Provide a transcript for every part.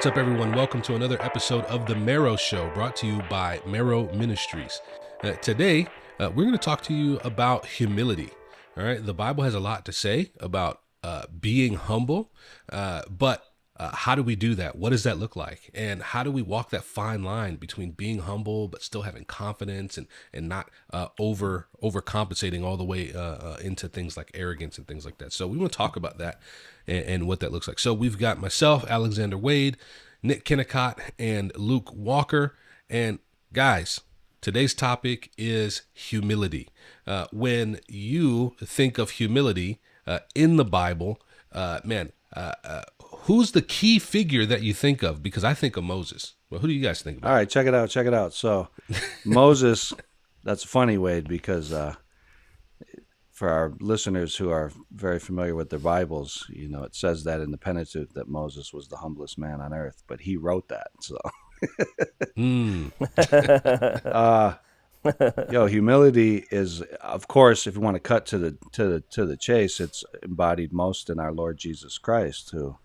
What's up, everyone? Welcome to another episode of The Marrow Show, brought to you by Marrow Ministries. Today, we're going to talk to you about humility. All right, the Bible has a lot to say about being humble, but how do we do that? What does that look like? And how do we walk that fine line between being humble but still having confidence and not overcompensating all the way into things like arrogance and things like that? So we want to talk about that and what that looks like. So we've got myself, Alexander Wade, Nick Kennicott, and Luke Walker. And guys, today's topic is humility. When you think of humility in the Bible, who's the key figure that you think of? Because I think of Moses. Well, who do you guys think about? All right, check it out. So Moses, that's funny, Wade, because for our listeners who are very familiar with their Bibles, you know, it says that in the Pentateuch that Moses was the humblest man on earth, but he wrote that. So, humility is, of course, if you want to cut to the chase, it's embodied most in our Lord Jesus Christ, who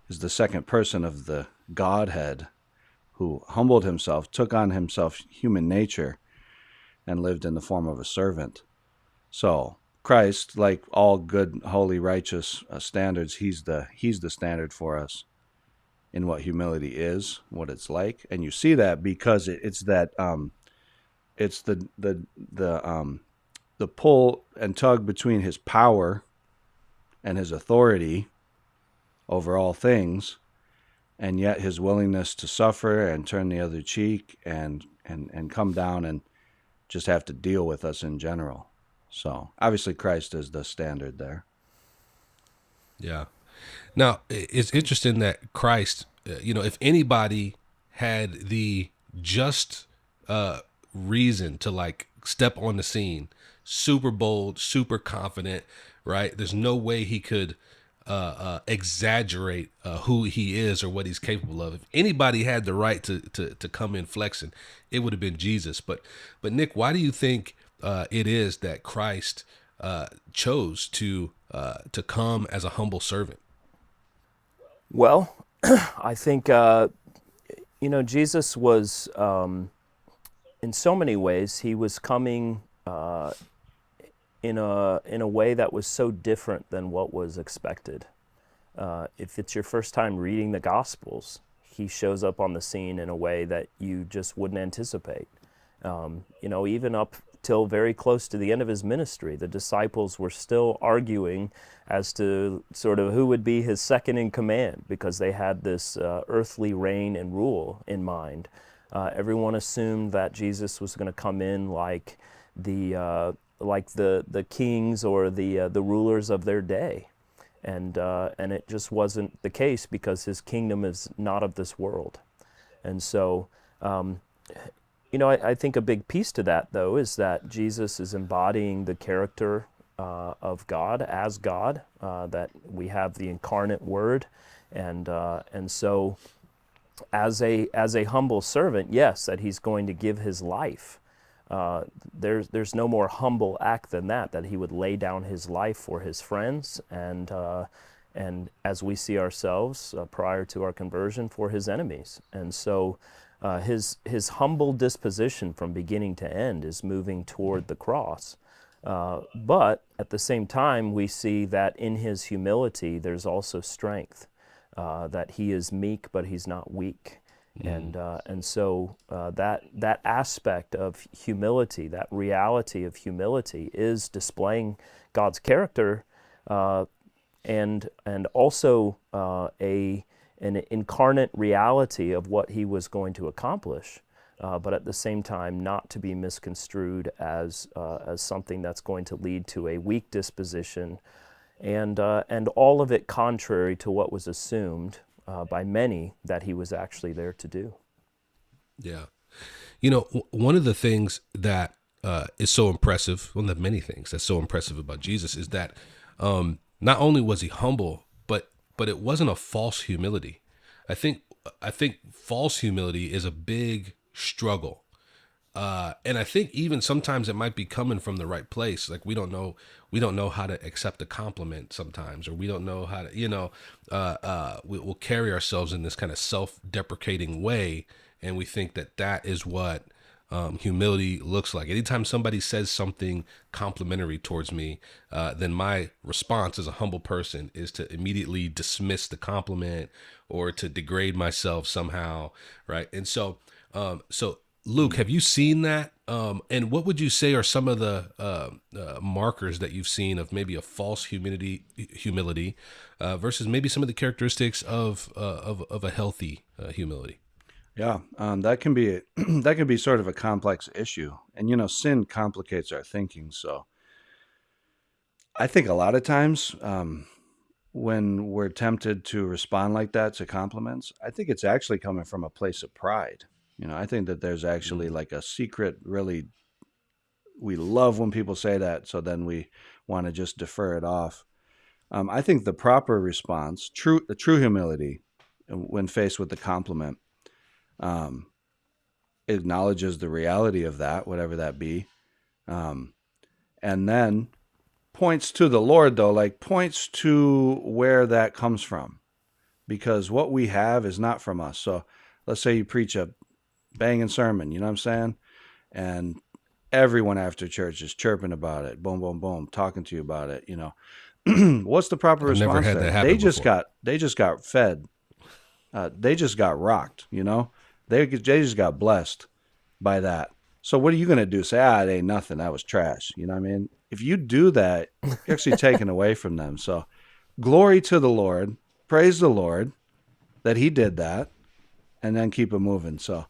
is the second person of the Godhead, who humbled himself, took on himself human nature, and lived in the form of a servant. So Christ, like all good, holy, righteous standards, he's the standard for us in what humility is, what it's like, and you see that because it's the pull and tug between his power and his authority over all things, and yet his willingness to suffer and turn the other cheek and come down and just have to deal with us in general. So obviously Christ is the standard there. Yeah. Now, it's interesting that Christ, if anybody had the just reason to like step on the scene, super bold, super confident, right? There's no way he could exaggerate who he is or what he's capable of. If anybody had the right to come in flexing, it would have been Jesus. But Nick, why do you think it is that Christ chose to come as a humble servant? Well, I think Jesus was in so many ways he was coming in a way that was so different than what was expected. If it's your first time reading the Gospels, he shows up on the scene in a way that you just wouldn't anticipate. Even up till very close to the end of his ministry, the disciples were still arguing as to sort of who would be his second in command, because they had this earthly reign and rule in mind. Everyone assumed that Jesus was going to come in like the kings or the rulers of their day, and it just wasn't the case, because his kingdom is not of this world. And so I think a big piece to that, though, is that Jesus is embodying the character of God as God, that we have the incarnate Word, and so as a humble servant, yes, that he's going to give his life. There's no more humble act than that he would lay down his life for his friends, and as we see ourselves prior to our conversion, for his enemies. And so his humble disposition from beginning to end is moving toward the cross. But at the same time, we see that in his humility, there's also strength, that he is meek, but he's not weak. And so that aspect of humility, that reality of humility, is displaying God's character, and also an incarnate reality of what he was going to accomplish, but at the same time not to be misconstrued as something that's going to lead to a weak disposition, and all of it contrary to what was assumed by many that he was actually there to do. Yeah. One of the things that is so impressive, one of the many things that's so impressive about Jesus, is that not only was he humble, but it wasn't a false humility. I think false humility is a big struggle. And I think even sometimes it might be coming from the right place. Like we don't know how to accept a compliment sometimes, or we don't know how to, we'll carry ourselves in this kind of self-deprecating way, and we think that that is what humility looks like. Anytime somebody says something complimentary towards me, then my response as a humble person is to immediately dismiss the compliment or to degrade myself somehow, right? And so Luke, have you seen that? And what would you say are some of the markers that you've seen of maybe a false humility versus maybe some of the characteristics of a healthy humility? Yeah, that can be that can be sort of a complex issue, and sin complicates our thinking. So I think a lot of times when we're tempted to respond like that to compliments, I think it's actually coming from a place of pride. I think that there's actually like a secret, really, we love when people say that, so then we want to just defer it off. I think the proper response, the true humility, when faced with the compliment, um, acknowledges the reality of that, whatever that be, and then points to the Lord, though, like points to where that comes from, because what we have is not from us. So let's say you preach a banging sermon, you know what I'm saying? And everyone after church is chirping about it, boom, boom, boom, talking to you about it. What's the proper I've never response had there? that happen before. They just got fed. They just got rocked. They just got blessed by that. So what are you going to do? Say, it ain't nothing. That was trash. You know what I mean? If you do that, you're actually taken away from them. So glory to the Lord. Praise the Lord that he did that, and then keep it moving. So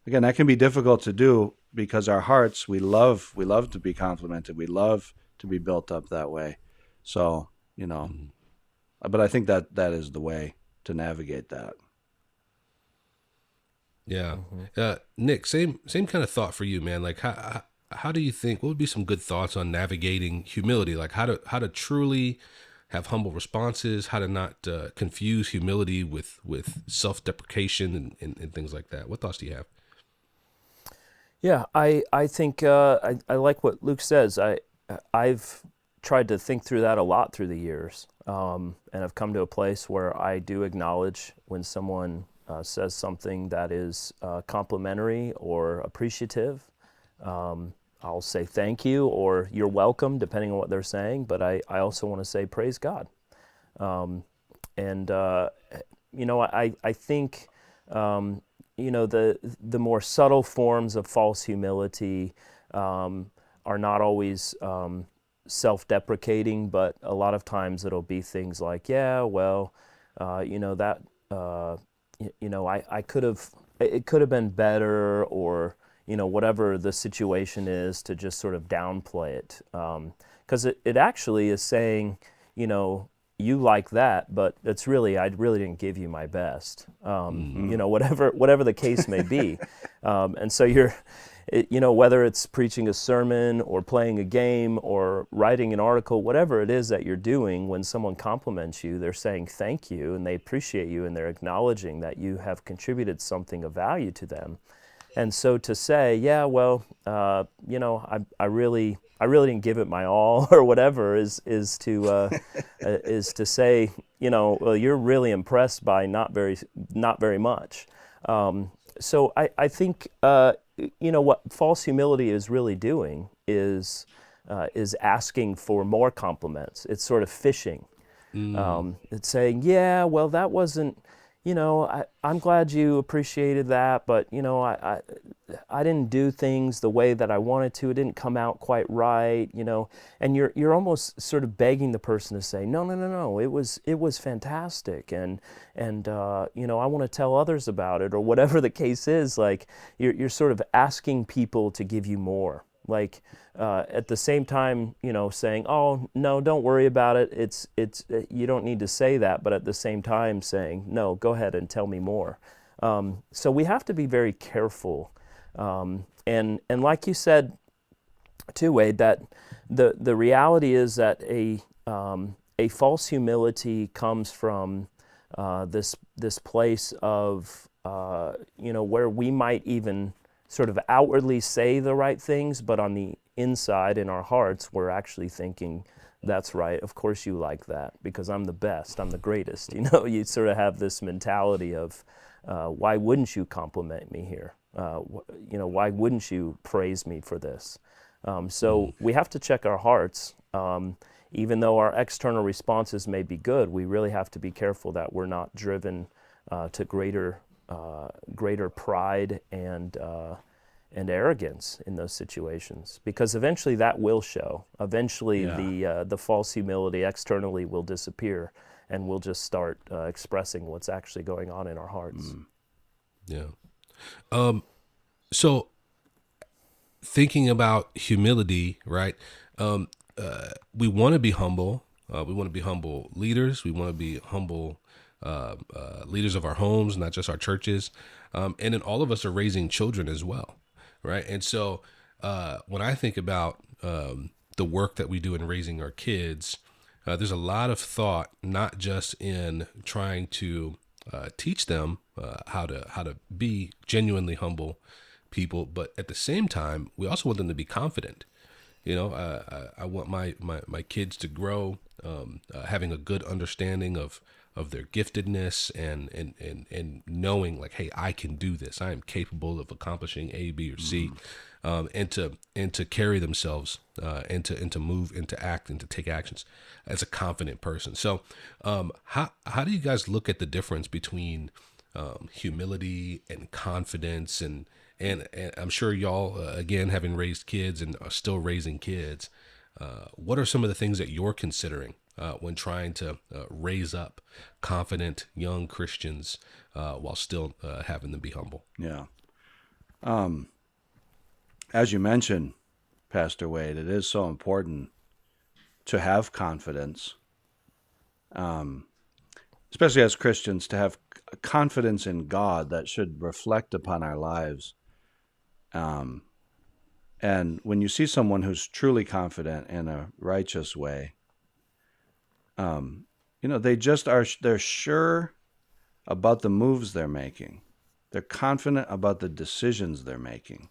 again, that can be difficult to do because our hearts, we love to be complimented. We love to be built up that way. So, but I think that is the way to navigate that. Yeah. Nick, same kind of thought for you, man. Like how do you think, what would be some good thoughts on navigating humility? Like how to truly have humble responses, how to not confuse humility with self-deprecation and things like that. What thoughts do you have? Yeah, I think I like what Luke says. I've tried to think through that a lot through the years, and I've come to a place where I do acknowledge when someone says something that is complimentary or appreciative. I'll say thank you or you're welcome, depending on what they're saying. But I also want to say praise God, and I think. The more subtle forms of false humility are not always self-deprecating, but a lot of times it'll be things like, I could have, it could have been better, or whatever the situation is, to just sort of downplay it, because it actually is saying, you like that, but it's really, I really didn't give you my best, whatever the case may be. And so whether it's preaching a sermon or playing a game or writing an article, whatever it is that you're doing, when someone compliments you, they're saying thank you and they appreciate you and they're acknowledging that you have contributed something of value to them. And so to say, I really didn't give it my all, or whatever, is to say, well, you're really impressed by not very much. So I think what false humility is really doing is asking for more compliments. It's sort of fishing. It's saying, that wasn't. I'm glad you appreciated that, but I didn't do things the way that I wanted to. It didn't come out quite right, and you're almost sort of begging the person to say, no, it was fantastic, and I want to tell others about it, or whatever the case is. Like you're sort of asking people to give you more. Like at the same time, saying, "Oh no, don't worry about it. It's you don't need to say that." But at the same time, saying, "No, go ahead and tell me more." So we have to be very careful, and like you said, too, Wade, that the reality is that a false humility comes from this place of where we might even sort of outwardly say the right things, but on the inside in our hearts, we're actually thinking, that's right, of course you like that, because I'm the best, I'm the greatest. You sort of have this mentality of, why wouldn't you compliment me here? Why wouldn't you praise me for this? So we have to check our hearts. Even though our external responses may be good, we really have to be careful that we're not driven to greater pride and arrogance in those situations, because eventually that will show. Eventually, the false humility externally will disappear, and we'll just start expressing what's actually going on in our hearts. Yeah. So thinking about humility, right? We want to be humble. We want to be humble leaders. We want to be humble leaders of our homes, not just our churches. And then all of us are raising children as well, right? And so when I think about the work that we do in raising our kids, there's a lot of thought, not just in trying to teach them how to be genuinely humble people, but at the same time, we also want them to be confident. I want my kids to grow having a good understanding of their giftedness and knowing, like, hey, I can do this. I am capable of accomplishing A, B, or C, and to carry themselves and to move and to act and to take actions as a confident person. So, how do you guys look at the difference between humility and confidence and I'm sure y'all, again, having raised kids and are still raising kids, what are some of the things that you're considering when trying to raise up confident young Christians while still having them be humble? Yeah. As you mentioned, Pastor Wade, it is so important to have confidence, especially as Christians, to have confidence in God that should reflect upon our lives. And when you see someone who's truly confident in a righteous way, they're sure about the moves they're making. They're confident about the decisions they're making,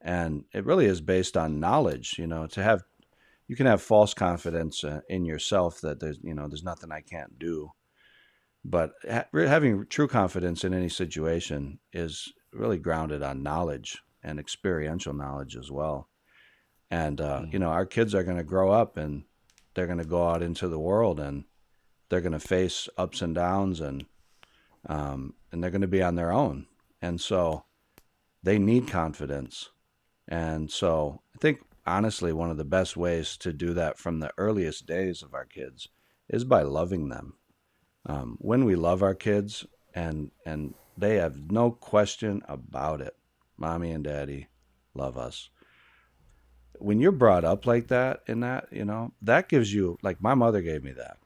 and it really is based on knowledge. You can have false confidence in yourself that there's nothing I can't do. But having true confidence in any situation is really grounded on knowledge and experiential knowledge as well. And, our kids are going to grow up and they're going to go out into the world and they're going to face ups and downs and they're going to be on their own. And so they need confidence. And so I think, honestly, one of the best ways to do that from the earliest days of our kids is by loving them. When we love our kids and they have no question about it, Mommy and Daddy love us. When you're brought up like that, that gives you, like my mother gave me that.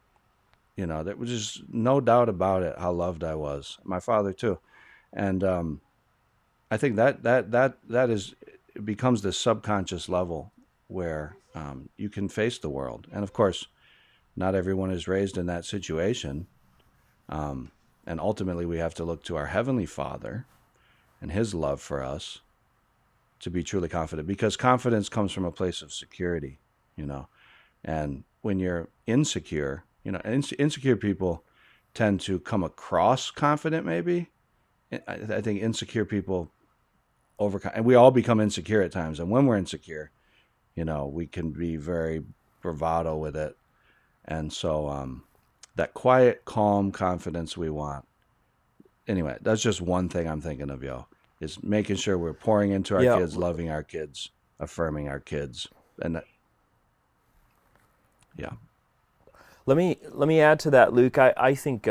There was just no doubt about it how loved I was. My father too. And I think that is, it becomes this subconscious level where you can face the world. And of course, not everyone is raised in that situation. And ultimately, we have to look to our Heavenly Father and His love for us to be truly confident, because confidence comes from a place of security, And when you're insecure, insecure people tend to come across confident, maybe. I think insecure people overcome, and we all become insecure at times. And when we're insecure, we can be very bravado with it. And so, that quiet, calm confidence we want. Anyway, that's just one thing I'm thinking of, y'all, is making sure we're pouring into our kids, loving our kids, affirming our kids. And Let me add to that, Luke. I think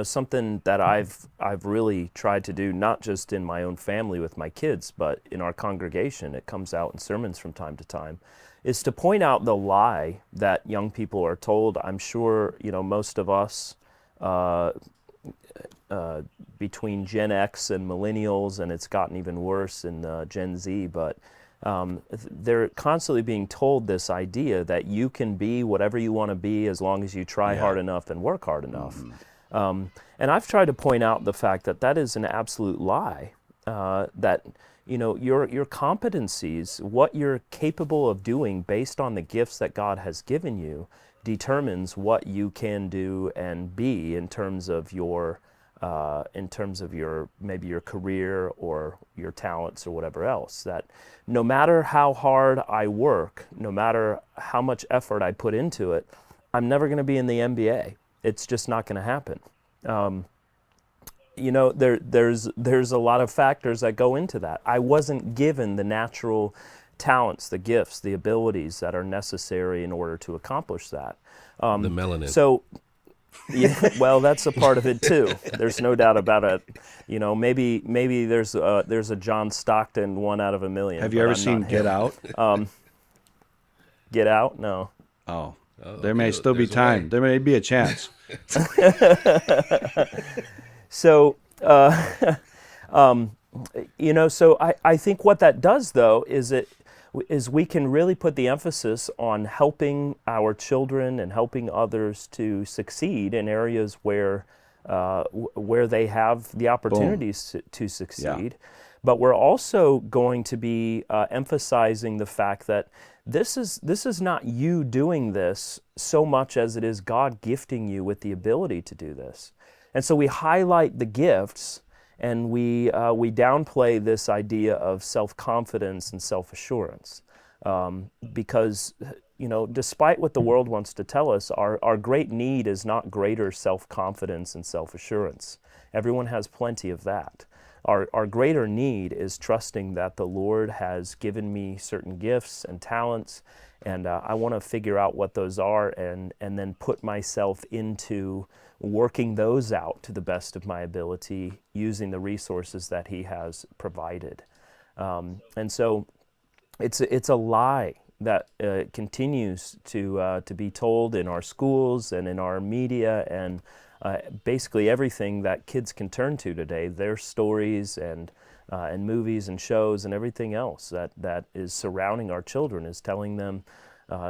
something that I've really tried to do, not just in my own family with my kids, but in our congregation. It comes out in sermons from time to time, is to point out the lie that young people are told. I'm sure most of us between Gen X and millennials, and it's gotten even worse in Gen Z, but they're constantly being told this idea that you can be whatever you want to be as long as you try hard enough and work hard enough. And I've tried to point out the fact that that is an absolute lie. that your competencies, what you're capable of doing based on the gifts that God has given you, determines what you can do and be in terms of your maybe your career or your talents or whatever else. That no matter how hard I work, no matter how much effort I put into it, I'm never going to be in the NBA. It's just not going to happen. There's a lot of factors that go into that. I wasn't given the natural talents, the gifts, the abilities that are necessary in order to accomplish that. The melanin. So, yeah, well, that's a part of it too. There's no doubt about it. Maybe there's a John Stockton 1 out of a million. Have you ever seen Get Out? Get Out? No. Oh, there may still be time. There may be a chance. So, so I think what that does, though, is we can really put the emphasis on helping our children and helping others to succeed in areas where they have the opportunities to succeed. Yeah. But we're also going to be emphasizing the fact that this is not you doing this so much as it is God gifting you with the ability to do this. And so we highlight the gifts, and we downplay this idea of self-confidence and self-assurance, because despite what the world wants to tell us, our great need is not greater self-confidence and self-assurance. Everyone has plenty of that. Our greater need is trusting that the Lord has given me certain gifts and talents, and I want to figure out what those are, and then put myself into working those out to the best of my ability, using the resources that He has provided. And so it's a lie that continues to be told in our schools and in our media, and basically everything that kids can turn to today. Their stories and movies and shows and everything else that is surrounding our children is telling them,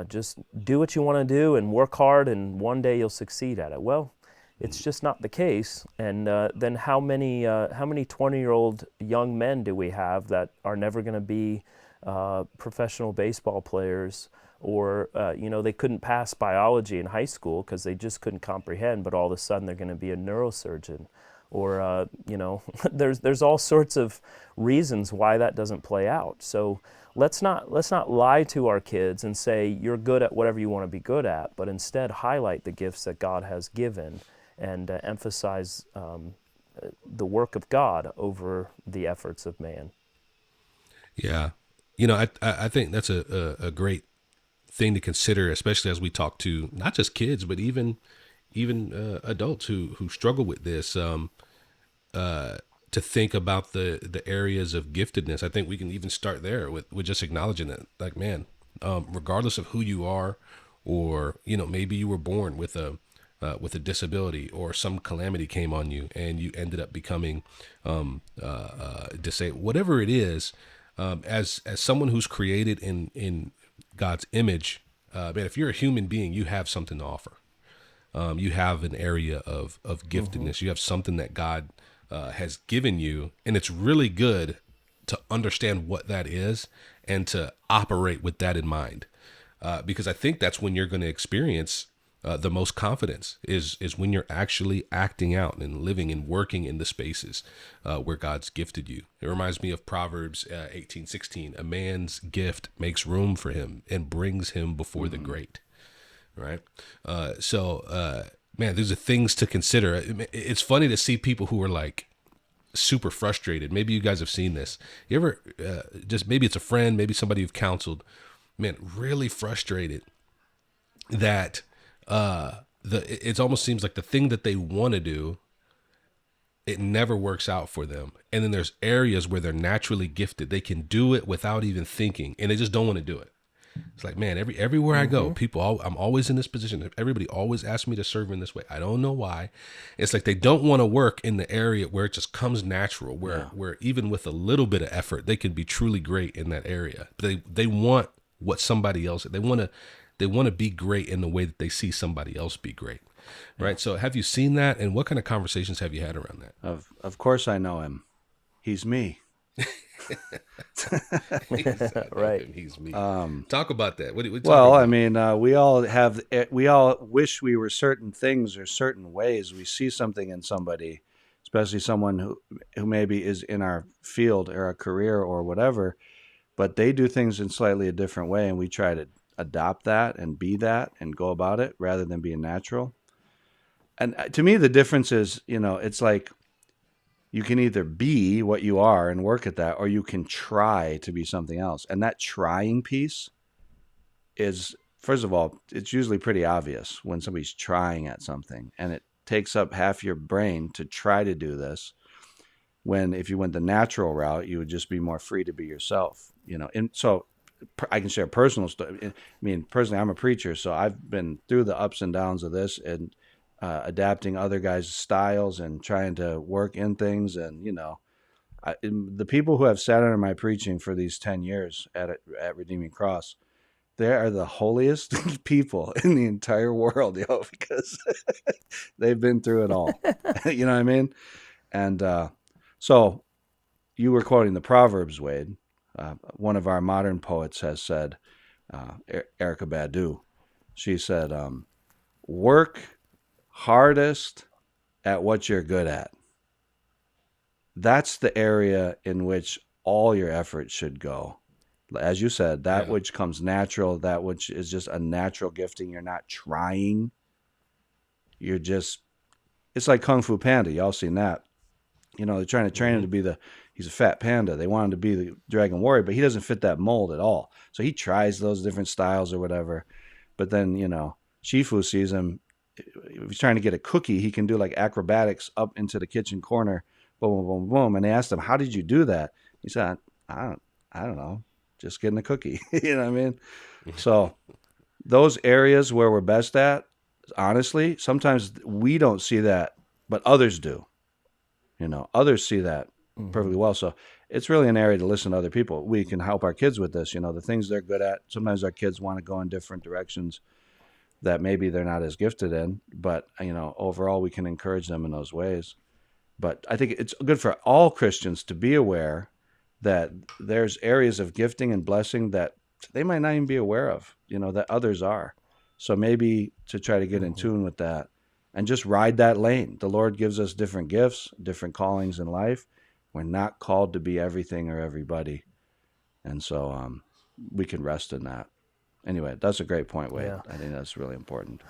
just do what you want to do and work hard, and one day you'll succeed at it. Well, it's just not the case. And then how many 20-year-old young men do we have that are never going to be professional baseball players, or they couldn't pass biology in high school because they just couldn't comprehend, but all of a sudden they're going to be a neurosurgeon, or there's all sorts of reasons why that doesn't play out. So let's not lie to our kids and say you're good at whatever you want to be good at, but instead highlight the gifts that God has given, and emphasize the work of God over the efforts of man. Yeah. I think that's a great thing to consider, especially as we talk to not just kids, but even adults who struggle with this, to think about the areas of giftedness. I think we can even start there with just acknowledging that, like, man, regardless of who you are, or, maybe you were born with a disability, or some calamity came on you and you ended up becoming disabled, whatever it is, as someone who's created in God's image, man, if you're a human being, you have something to offer. You have an area of giftedness. You have something that God has given you, and it's really good to understand what that is and to operate with that in mind, because I think that's when you're going to experience the most confidence is when you're actually acting out and living and working in the spaces where God's gifted you. It reminds me of Proverbs 18:16. A man's gift makes room for him and brings him before the great. Right. Man, these are things to consider. It's funny to see people who are like super frustrated. Maybe you guys have seen this. You ever just, maybe it's a friend, maybe somebody you've counseled, man, really frustrated that it almost seems like the thing that they want to do, it never works out for them. And then there's areas where they're naturally gifted. They can do it without even thinking, and they just don't want to do it. It's like, man, everywhere I go, I'm always in this position. Everybody always asks me to serve in this way. I don't know why. It's like they don't want to work in the area where it just comes natural, where even with a little bit of effort, they can be truly great in that area. They want what somebody else, they want to be great in the way that they see somebody else be great. Right. Yeah. So have you seen that? And what kind of conversations have you had around that? Of course I know him. He's me. He's that Right. and he's me. Um, Talk about that. What are you talking well, I about? mean, we all wish we were certain things or certain ways. We see something in somebody, especially someone who maybe is in our field or our career or whatever, but they do things in slightly a different way, and we try to adopt that and be that and go about it rather than being natural. And to me, the difference is, it's like you can either be what you are and work at that, or you can try to be something else. And that trying piece is, first of all, it's usually pretty obvious when somebody's trying at something, and it takes up half your brain to try to do this. When if you went the natural route, you would just be more free to be yourself, And so I can share personal stuff. I mean, personally, I'm a preacher, so I've been through the ups and downs of this and adapting other guys' styles and trying to work in things. And, the people who have sat under my preaching for these 10 years at Redeeming Cross, they are the holiest people in the entire world, because they've been through it all. You know what I mean? And so you were quoting the Proverbs, Wade. One of our modern poets has said, Erica Badu, she said, work hardest at what you're good at. That's the area in which all your effort should go. As you said, that which comes natural, that which is just a natural gifting. You're not trying. You're just, it's like Kung Fu Panda. Y'all seen that. They're trying to train him to be he's a fat panda. They want him to be the dragon warrior, but he doesn't fit that mold at all. So he tries those different styles or whatever. But then, Shifu sees him. If he's trying to get a cookie, he can do like acrobatics up into the kitchen corner. Boom, boom, boom, boom. And they asked him, how did you do that? He said, I don't know. Just getting a cookie. You know what I mean? So those areas where we're best at, honestly, sometimes we don't see that, but others do. Others see that perfectly well. So it's really an area to listen to other people. We can help our kids with this, the things they're good at. Sometimes our kids want to go in different directions that maybe they're not as gifted in, but, overall we can encourage them in those ways. But I think it's good for all Christians to be aware that there's areas of gifting and blessing that they might not even be aware of, that others are. So maybe to try to get in tune with that and just ride that lane. The Lord gives us different gifts, different callings in life. We're not called to be everything or everybody. And so we can rest in that. Anyway, that's a great point, Wade. Yeah. I think that's really important.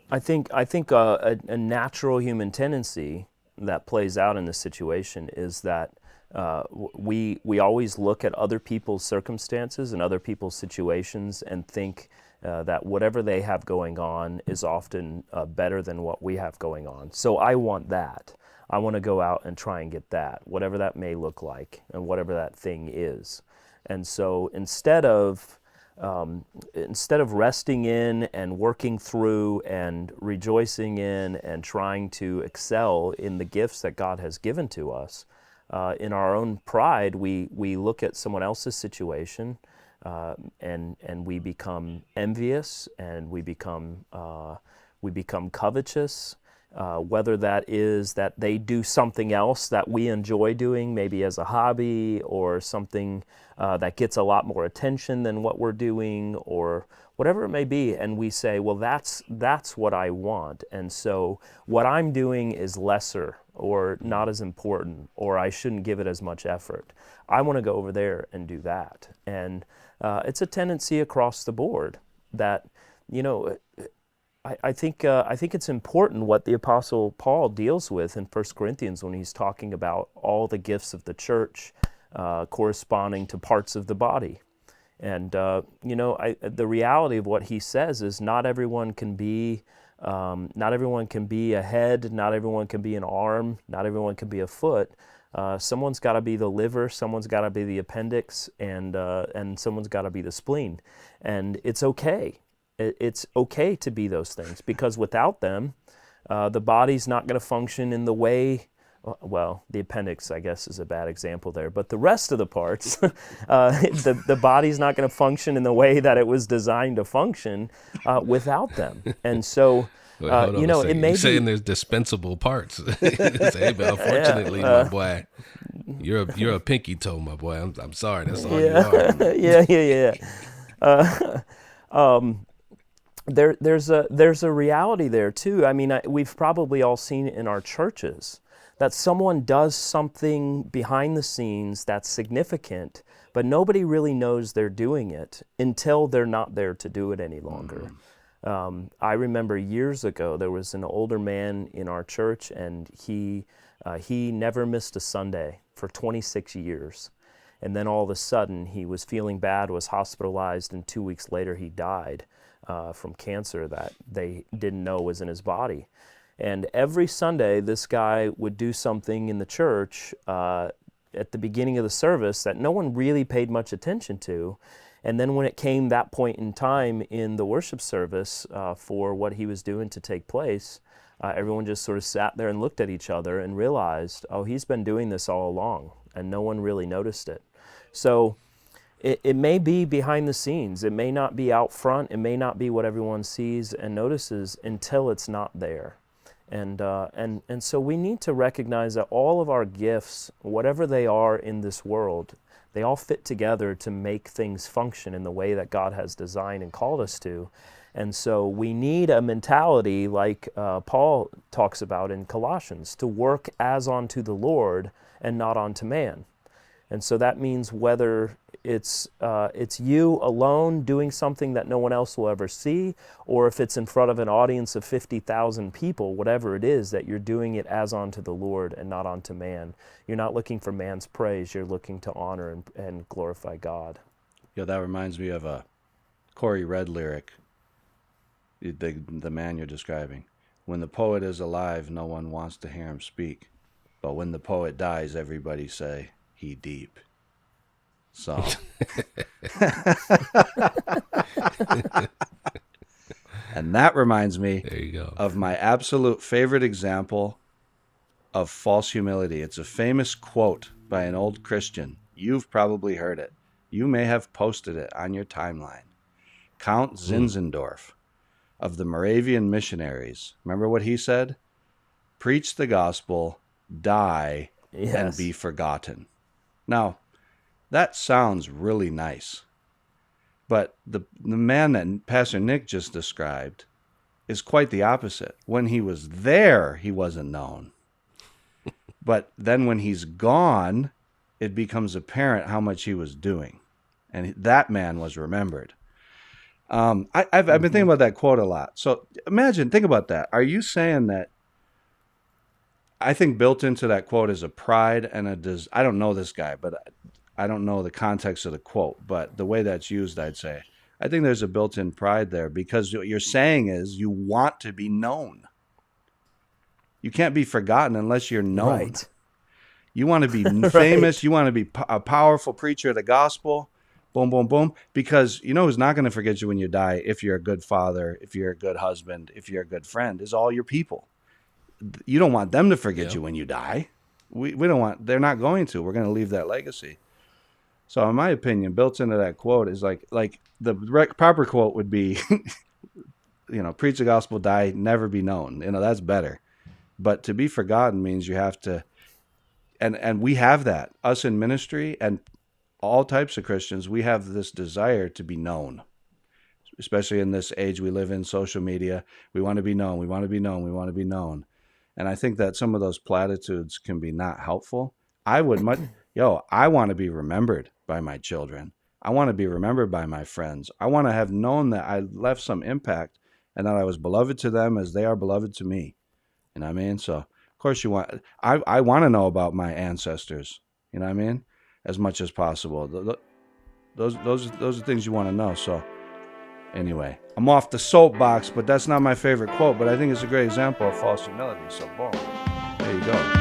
I think a natural human tendency that plays out in this situation is that we always look at other people's circumstances and other people's situations and think that whatever they have going on is often better than what we have going on. So I want that. I want to go out and try and get that, whatever that may look like and whatever that thing is. And so instead of resting in and working through and rejoicing in and trying to excel in the gifts that God has given to us, in our own pride, we look at someone else's situation and we become envious and we become covetous. Whether that is that they do something else that we enjoy doing, maybe as a hobby, or something that gets a lot more attention than what we're doing, or whatever it may be, and we say, well, that's what I want, and so what I'm doing is lesser or not as important, or I shouldn't give it as much effort. I want to go over there and do that. And it's a tendency across the board that, I think it's important what the Apostle Paul deals with in 1 Corinthians when he's talking about all the gifts of the church corresponding to parts of the body. And, the reality of what he says is not everyone can be a head, not everyone can be an arm, not everyone can be a foot. Someone's got to be the liver, someone's got to be the appendix, and someone's got to be the spleen. And it's okay. It's okay to be those things, because without them, the body's not going to function in the way, well, the appendix, I guess, is a bad example there, but the rest of the parts, the body's not going to function in the way that it was designed to function without them. And so Wait, hold on a it second. may You're saying be. there's dispensable parts. Hey, but unfortunately, my boy, you're a pinky toe, my boy. I'm sorry. That's all you are. Yeah. There's a reality there too. I mean, we've probably all seen it in our churches that someone does something behind the scenes that's significant, but nobody really knows they're doing it until they're not there to do it any longer. I remember years ago there was an older man in our church, and he never missed a Sunday for 26 years. And then all of a sudden he was feeling bad, was hospitalized, and 2 weeks later he died from cancer that they didn't know was in his body. And every Sunday this guy would do something in the church at the beginning of the service that no one really paid much attention to. And then when it came that point in time in the worship service for what he was doing to take place, everyone just sort of sat there and looked at each other and realized, oh, he's been doing this all along, and no one really noticed it. So it may be behind the scenes. It may not be out front. It may not be what everyone sees and notices until it's not there. And so we need to recognize that all of our gifts, whatever they are in this world, they all fit together to make things function in the way that God has designed and called us to. And so we need a mentality like Paul talks about in Colossians, to work as unto the Lord and not unto man. And so that means whether it's you alone doing something that no one else will ever see, or if it's in front of an audience of 50,000 people, whatever it is, that you're doing it as unto the Lord and not unto man. You're not looking for man's praise. You're looking to honor and glorify God. Yeah, that reminds me of a Corey Red lyric, the man you're describing. When the poet is alive, no one wants to hear him speak. But when the poet dies, everybody say, he deep. So. And that reminds me There you go. of my absolute favorite example of false humility. It's a famous quote by an old Christian. You've probably heard it. You may have posted it on your timeline. Count Zinzendorf of the Moravian missionaries. Remember what he said? Preach the gospel, die, and be forgotten. Now, that sounds really nice. But the man that Pastor Nick just described is quite the opposite. When he was there, he wasn't known. But then when he's gone, it becomes apparent how much he was doing. And that man was remembered. I've been thinking about that quote a lot. So think about that. Are you saying that? I think built into that quote is a pride and I don't know this guy, but I don't know the context of the quote, but the way that's used, I'd say, I think there's a built-in pride there, because what you're saying is you want to be known. You can't be forgotten unless you're known. Right. You want to be famous. You want to be a powerful preacher of the gospel. Boom, boom, boom. Because you know who's not going to forget you when you die, if you're a good father, if you're a good husband, if you're a good friend, is all your people. You don't want them to forget you when you die. We don't want, they're not going to. We're going to leave that legacy. So in my opinion, built into that quote is like the proper quote would be, preach the gospel, die, never be known. That's better. But to be forgotten means you have to, and we have that, us in ministry and all types of Christians, we have this desire to be known, especially in this age we live in, social media. We want to be known. We want to be known. We want to be known. And I think that some of those platitudes can be not helpful. I want to be remembered by my children. I want to be remembered by my friends. I want to have known that I left some impact and that I was beloved to them as they are beloved to me. You know what I mean? So, of course, I want to know about my ancestors, you know what I mean? As much as possible. Those are things you want to know. So, anyway, I'm off the soapbox, but that's not my favorite quote, but I think it's a great example of false humility. So, boom, there you go.